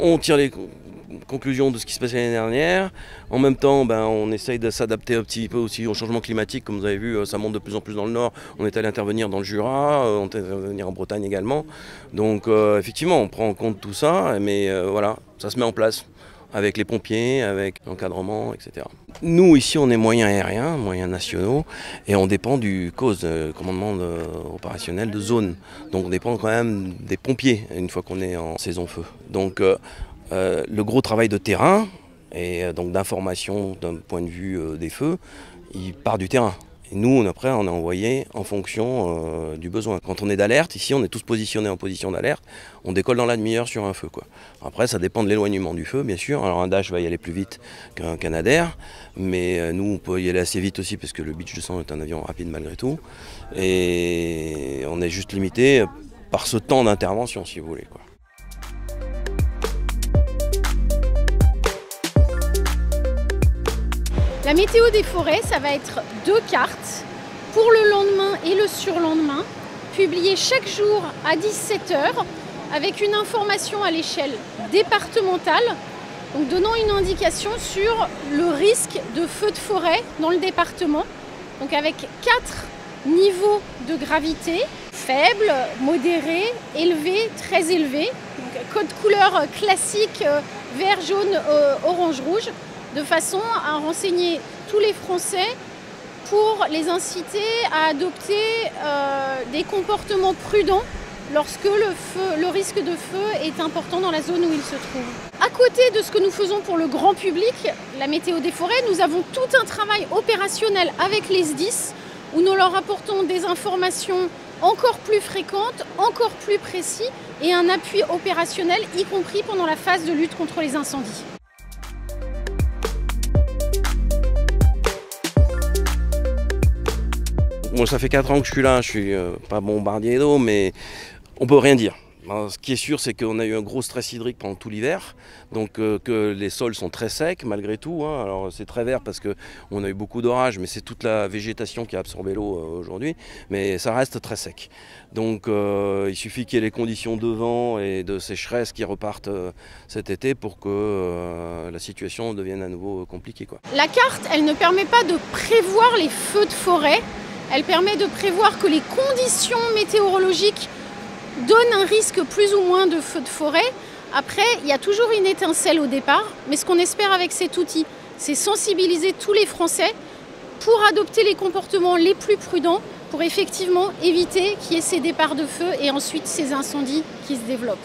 on tire les conclusions de ce qui se passait l'année dernière. En même temps, on essaye de s'adapter un petit peu aussi au changement climatique. Comme vous avez vu, ça monte de plus en plus dans le nord. On est allé intervenir dans le Jura, on est allé intervenir en Bretagne également. Donc effectivement, on prend en compte tout ça, mais voilà, ça se met en place avec les pompiers, avec l'encadrement, etc. Nous, ici, on est moyens aériens, moyens nationaux, et on dépend du COS, commandement opérationnel de zone. Donc on dépend quand même des pompiers, une fois qu'on est en saison feu. Donc le gros travail de terrain, et donc d'information d'un point de vue des feux, il part du terrain. Et nous, après, on est envoyé en fonction du besoin. Quand on est d'alerte, ici, on est tous positionnés en position d'alerte. On décolle dans la demi-heure sur un feu, quoi. Après, ça dépend de l'éloignement du feu, bien sûr. Alors un Dash va y aller plus vite qu'un Canadair, mais nous, on peut y aller assez vite aussi, parce que le Beech 200 est un avion rapide malgré tout. Et on est juste limité par ce temps d'intervention, si vous voulez, quoi. La météo des forêts, ça va être 2 cartes pour le lendemain et le surlendemain, publiées chaque jour à 17 h, avec une information à l'échelle départementale, donc donnant une indication sur le risque de feu de forêt dans le département, donc avec 4 niveaux de gravité, faible, modéré, élevé, très élevé, donc code couleur classique, vert, jaune, orange, rouge, de façon à renseigner tous les Français pour les inciter à adopter des comportements prudents lorsque le risque de feu est important dans la zone où il se trouve. À côté de ce que nous faisons pour le grand public, la météo des forêts, nous avons tout un travail opérationnel avec les SDIS où nous leur apportons des informations encore plus fréquentes, encore plus précises et un appui opérationnel, y compris pendant la phase de lutte contre les incendies. Bon, ça fait 4 ans que je suis là, je suis pas bombardier d'eau, mais on peut rien dire. Ce qui est sûr, c'est qu'on a eu un gros stress hydrique pendant tout l'hiver, donc que les sols sont très secs malgré tout. Hein. Alors c'est très vert parce qu'on a eu beaucoup d'orages, mais c'est toute la végétation qui a absorbé l'eau aujourd'hui, mais ça reste très sec. Donc il suffit qu'il y ait les conditions de vent et de sécheresse qui repartent cet été pour que la situation devienne à nouveau compliquée, quoi. La carte, elle ne permet pas de prévoir les feux de forêt. Elle permet de prévoir que les conditions météorologiques donnent un risque plus ou moins de feu de forêt. Après, il y a toujours une étincelle au départ, mais ce qu'on espère avec cet outil, c'est sensibiliser tous les Français pour adopter les comportements les plus prudents pour effectivement éviter qu'il y ait ces départs de feu et ensuite ces incendies qui se développent.